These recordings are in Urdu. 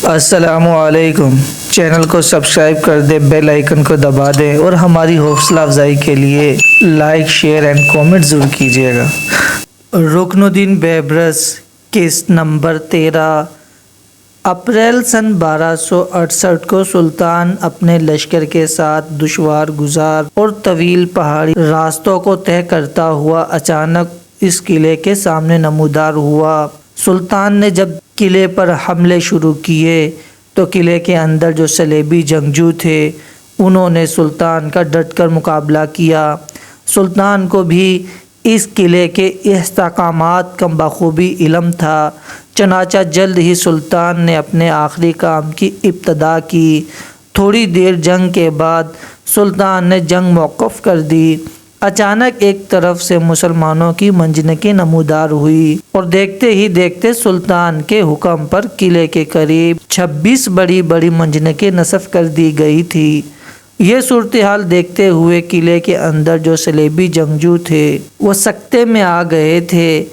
السلام علیکم۔ چینل کو سبسکرائب کر دیں، بیل آئیکن کو دبا دیں اور ہماری حوصلہ افزائی کے لیے لائک، شیئر اینڈ کومنٹ ضرور کیجیے گا۔ رکن الدین بیبرس کیس نمبر 13 اپریل سن 1268 کو سلطان اپنے لشکر کے ساتھ دشوار گزار اور طویل پہاڑی راستوں کو طے کرتا ہوا اچانک اس قلعے کے سامنے نمودار ہوا۔ سلطان نے جب قلعے پر حملے شروع کیے تو قلعے کے اندر جو صلیبی جنگجو تھے انہوں نے سلطان کا ڈٹ کر مقابلہ کیا۔ سلطان کو بھی اس قلعے کے استحکامات کا بخوبی علم تھا، چنانچہ جلد ہی سلطان نے اپنے آخری کام کی ابتدا کی۔ تھوڑی دیر جنگ کے بعد سلطان نے جنگ موقف کر دی۔ اچانک ایک طرف سے مسلمانوں کی منجنیقیں نمودار ہوئی اور دیکھتے ہی دیکھتے سلطان کے حکم پر قلعے کے قریب 26 بڑی بڑی منجنیقیں نصب کر دی گئی تھی۔ یہ صورتحال دیکھتے ہوئے قلعے کے اندر جو صلیبی جنگجو تھے وہ سکتے میں آ گئے تھے۔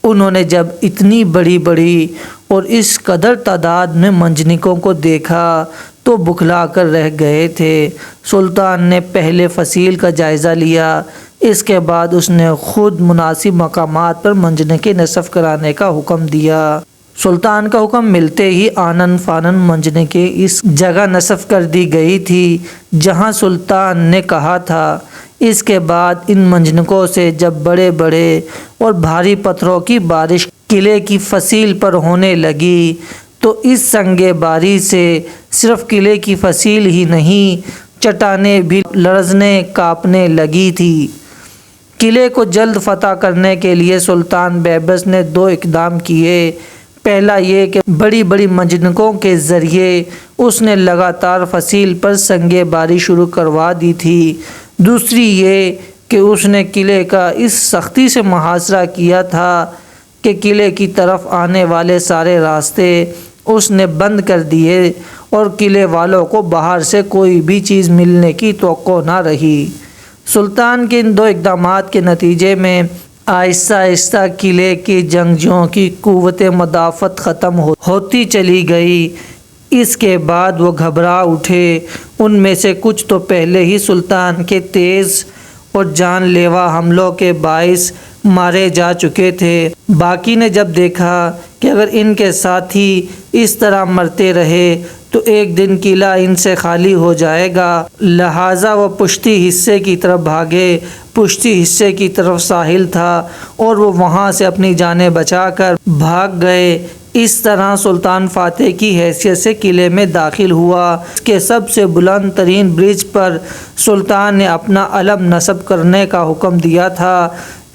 انہوں نے جب اتنی بڑی بڑی اور اس قدر تعداد میں منجنیقوں کو دیکھا تو بکھلا کر رہ گئے تھے۔ سلطان نے پہلے فصیل کا جائزہ لیا، اس کے بعد اس نے خود مناسب مقامات پر منجنیقیں نصب کرانے کا حکم دیا۔ سلطان کا حکم ملتے ہی آنن فانن منجنیقیں اس جگہ نصب کر دی گئی تھی جہاں سلطان نے کہا تھا۔ اس کے بعد ان منجنیقوں سے جب بڑے بڑے اور بھاری پتھروں کی بارش قلعے کی فصیل پر ہونے لگی تو اس سنگ باری سے صرف قلعے کی فصیل ہی نہیں، چٹانیں بھی لرزنے کانپنے لگی تھی۔ قلعے کو جلد فتح کرنے کے لیے سلطان بیبرس نے 2 اقدام کیے۔ پہلا یہ کہ بڑی بڑی منجنیقوں کے ذریعے اس نے لگاتار فصیل پر سنگ باری شروع کروا دی تھی۔ دوسری یہ کہ اس نے قلعے کا اس سختی سے محاصرہ کیا تھا کہ قلعے کی طرف آنے والے سارے راستے اس نے بند کر دیے اور قلعے والوں کو باہر سے کوئی بھی چیز ملنے کی توقع نہ رہی۔ سلطان کے ان 2 اقدامات کے نتیجے میں آہستہ آہستہ قلعے کے جنگجوؤں کی قوت مدافعت ختم ہوتی چلی گئی۔ اس کے بعد وہ گھبرا اٹھے۔ ان میں سے کچھ تو پہلے ہی سلطان کے تیز اور جان لیوا حملوں کے باعث مارے جا چکے تھے۔ باقی نے جب دیکھا کہ اگر ان کے ساتھی اس طرح مرتے رہے تو ایک دن قلعہ ان سے خالی ہو جائے گا، لہٰذا وہ پشتی حصے کی طرف بھاگے۔ پشتی حصے کی طرف ساحل تھا اور وہ وہاں سے اپنی جانیں بچا کر بھاگ گئے۔ اس طرح سلطان فاتح کی حیثیت سے قلعے میں داخل ہوا۔ اس کے سب سے بلند ترین برج پر سلطان نے اپنا علم نصب کرنے کا حکم دیا تھا۔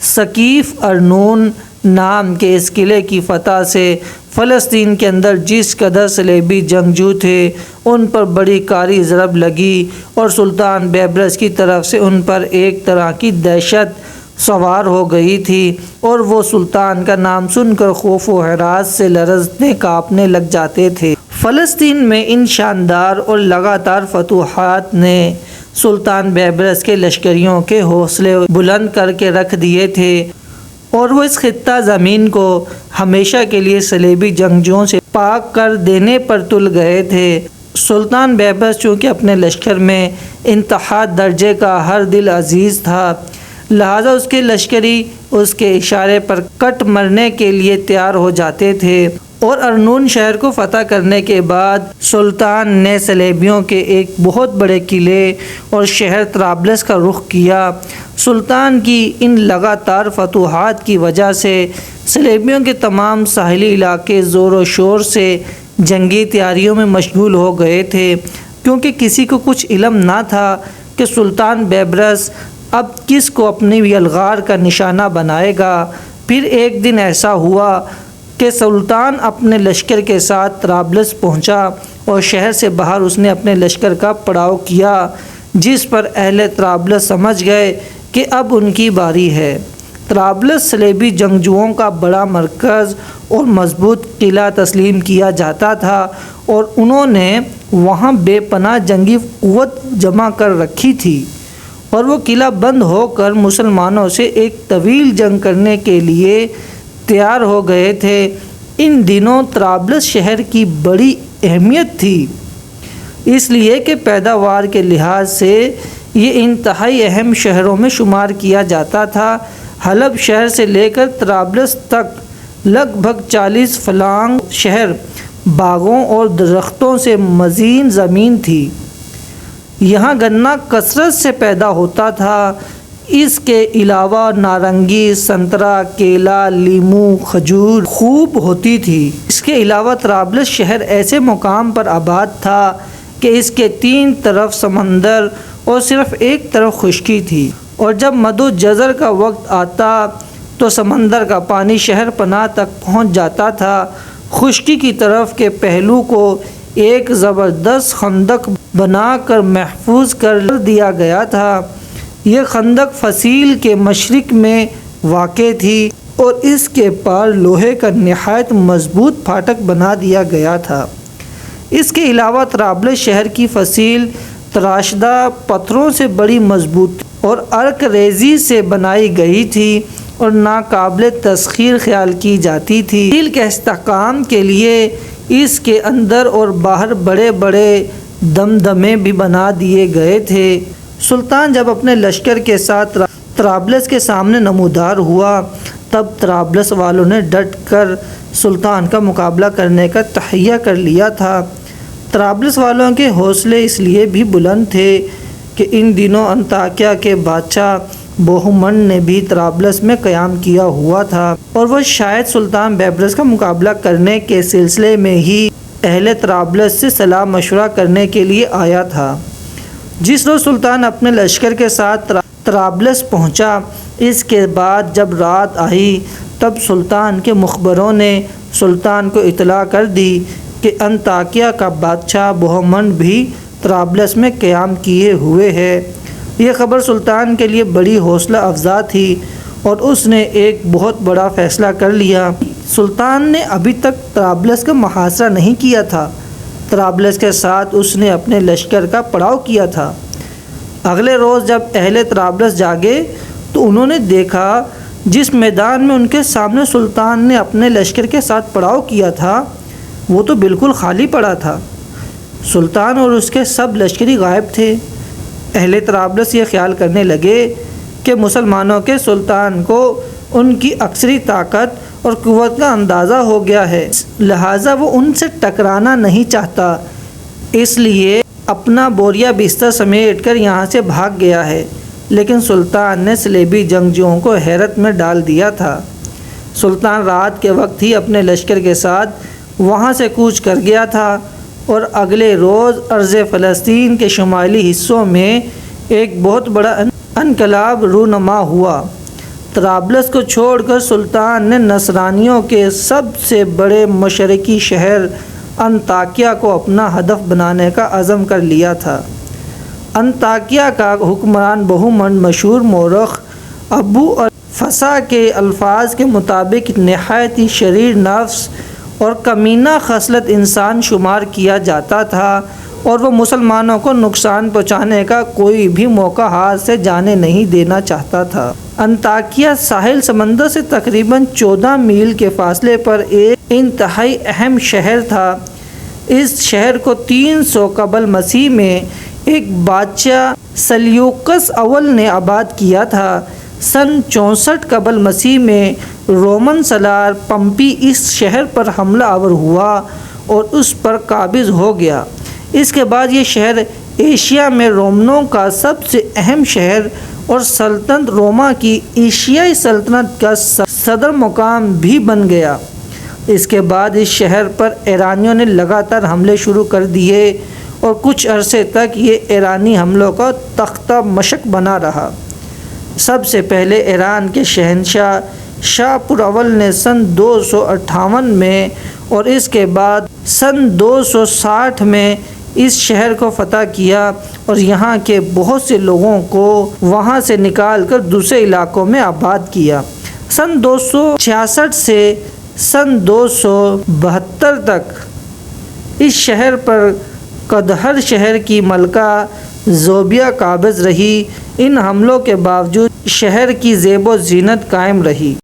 ثقیف ارنون نام کے اس قلعے کی فتح سے فلسطین کے اندر جس قدر صلیبی جنگجو تھے ان پر بڑی کاری ضرب لگی اور سلطان بیبرس کی طرف سے ان پر ایک طرح کی دہشت سوار ہو گئی تھی اور وہ سلطان کا نام سن کر خوف و ہراس سے لرزنے کانپنے لگ جاتے تھے۔ فلسطین میں ان شاندار اور لگاتار فتوحات نے سلطان بیبرس کے لشکریوں کے حوصلے بلند کر کے رکھ دیے تھے اور وہ اس خطہ زمین کو ہمیشہ کے لیے صلیبی جنگجوؤں سے پاک کر دینے پر تل گئے تھے۔ سلطان بیبرس چونکہ اپنے لشکر میں انتہا درجے کا ہر دل عزیز تھا، لہٰذا اس کے لشکری اس کے اشارے پر کٹ مرنے کے لیے تیار ہو جاتے تھے۔ اور ارنون شہر کو فتح کرنے کے بعد سلطان نے صلیبیوں کے ایک بہت بڑے قلعے اور شہر طرابلس کا رخ کیا۔ سلطان کی ان لگاتار فتوحات کی وجہ سے صلیبیوں کے تمام ساحلی علاقے زور و شور سے جنگی تیاریوں میں مشغول ہو گئے تھے، کیونکہ کسی کو کچھ علم نہ تھا کہ سلطان بیبرس اب کس کو اپنی یلغار کا نشانہ بنائے گا۔ پھر ایک دن ایسا ہوا کہ سلطان اپنے لشکر کے ساتھ طرابلس پہنچا اور شہر سے باہر اس نے اپنے لشکر کا پڑاؤ کیا، جس پر اہل طرابلس سمجھ گئے کہ اب ان کی باری ہے۔ طرابلس صلیبی جنگجوؤں کا بڑا مرکز اور مضبوط قلعہ تسلیم کیا جاتا تھا اور انہوں نے وہاں بے پناہ جنگی قوت جمع کر رکھی تھی اور وہ قلعہ بند ہو کر مسلمانوں سے ایک طویل جنگ کرنے کے لیے تیار ہو گئے تھے۔ ان دنوں طرابلس شہر کی بڑی اہمیت تھی، اس لیے کہ پیداوار کے لحاظ سے یہ انتہائی اہم شہروں میں شمار کیا جاتا تھا۔ حلب شہر سے لے کر طرابلس تک لگ بھگ 40 فلانگ شہر باغوں اور درختوں سے مزین زمین تھی۔ یہاں گنا کثرت سے پیدا ہوتا تھا۔ اس کے علاوہ نارنگی، سنترا، کیلا، لیمو، کھجور خوب ہوتی تھی۔ اس کے علاوہ طرابلس شہر ایسے مقام پر آباد تھا کہ اس کے 3 طرف سمندر اور صرف ایک طرف خشکی تھی، اور جب مد و جزر کا وقت آتا تو سمندر کا پانی شہر پناہ تک پہنچ جاتا تھا۔ خشکی کی طرف کے پہلو کو ایک زبردست خندق بنا کر محفوظ کر دیا گیا تھا۔ یہ خندق فصیل کے مشرق میں واقع تھی اور اس کے پار لوہے کا نہایت مضبوط پھاٹک بنا دیا گیا تھا۔ اس کے علاوہ طرابلس شہر کی فصیل تراشدہ پتھروں سے بڑی مضبوط اور ارک ریزی سے بنائی گئی تھی اور ناقابل تسخیر خیال کی جاتی تھی۔ فصیل کے استحکام کے لیے اس کے اندر اور باہر بڑے بڑے دمدمے بھی بنا دیے گئے تھے۔ سلطان جب اپنے لشکر کے ساتھ طرابلس کے سامنے نمودار ہوا تب طرابلس والوں نے ڈٹ کر سلطان کا مقابلہ کرنے کا تہیہ کر لیا تھا۔ طرابلس والوں کے حوصلے اس لیے بھی بلند تھے کہ ان دنوں انطاکیہ کے بادشاہ بوہمنڈ نے بھی طرابلس میں قیام کیا ہوا تھا، اور وہ شاید سلطان بیبرس کا مقابلہ کرنے کے سلسلے میں ہی اہل طرابلس سے صلاح مشورہ کرنے کے لیے آیا تھا۔ جس روز سلطان اپنے لشکر کے ساتھ طرابلس پہنچا، اس کے بعد جب رات آئی تب سلطان کے مخبروں نے سلطان کو اطلاع کر دی کہ انطاکیہ کا بادشاہ بوہمنڈ بھی طرابلس میں قیام کیے ہوئے ہے۔ یہ خبر سلطان کے لیے بڑی حوصلہ افزا تھی اور اس نے ایک بہت بڑا فیصلہ کر لیا۔ سلطان نے ابھی تک طرابلس کا محاصرہ نہیں کیا تھا۔ طرابلس کے ساتھ اس نے اپنے لشکر کا پڑاؤ کیا تھا۔ اگلے روز جب اہل طرابلس جاگے تو انہوں نے دیکھا جس میدان میں ان کے سامنے سلطان نے اپنے لشکر کے ساتھ پڑاؤ کیا تھا وہ تو بالکل خالی پڑا تھا۔ سلطان اور اس کے سب لشکری غائب تھے۔ اہل طرابلس یہ خیال کرنے لگے کہ مسلمانوں کے سلطان کو ان کی اکثری طاقت اور قوت کا اندازہ ہو گیا ہے، لہٰذا وہ ان سے ٹکرانا نہیں چاہتا، اس لیے اپنا بوریا بستر سمیٹ کر یہاں سے بھاگ گیا ہے۔ لیکن سلطان نے صلیبی جنگجوؤں کو حیرت میں ڈال دیا تھا۔ سلطان رات کے وقت ہی اپنے لشکر کے ساتھ وہاں سے کوچ کر گیا تھا اور اگلے روز ارض فلسطین کے شمالی حصوں میں ایک بہت بڑا انقلاب رونما ہوا۔ طرابلس کو چھوڑ کر سلطان نے نصرانیوں کے سب سے بڑے مشرقی شہر انطاکیہ کو اپنا ہدف بنانے کا عزم کر لیا تھا۔ انطاکیہ کا حکمران بوہمنڈ مشہور مورخ ابو الفسا کے الفاظ کے مطابق نہایت ہی شریر نفس اور کمینہ خصلت انسان شمار کیا جاتا تھا، اور وہ مسلمانوں کو نقصان پہنچانے کا کوئی بھی موقع ہاتھ سے جانے نہیں دینا چاہتا تھا۔ انطاکیہ ساحل سمندر سے تقریباً 14 میل کے فاصلے پر ایک انتہائی اہم شہر تھا۔ اس شہر کو 300 قبل مسیح میں ایک بادشاہ سلیوکس اول نے آباد کیا تھا۔ سن 64 قبل مسیح میں رومن سالار پمپی اس شہر پر حملہ آور ہوا اور اس پر قابض ہو گیا۔ اس کے بعد یہ شہر ایشیا میں رومنوں کا سب سے اہم شہر اور سلطنت روما کی ایشیائی سلطنت کا صدر مقام بھی بن گیا۔ اس کے بعد اس شہر پر ایرانیوں نے لگاتار حملے شروع کر دیے اور کچھ عرصے تک یہ ایرانی حملوں کا تختہ مشق بنا رہا۔ سب سے پہلے ایران کے شہنشاہ شاپور اول نے سن 258 میں اور اس کے بعد سن 260 میں اس شہر کو فتح کیا اور یہاں کے بہت سے لوگوں کو وہاں سے نکال کر دوسرے علاقوں میں آباد کیا۔ سن 266 سے سن 272 تک اس شہر پر قدہر شہر کی ملکہ زوبیہ قابض رہی۔ ان حملوں کے باوجود شہر کی زیب و زینت قائم رہی۔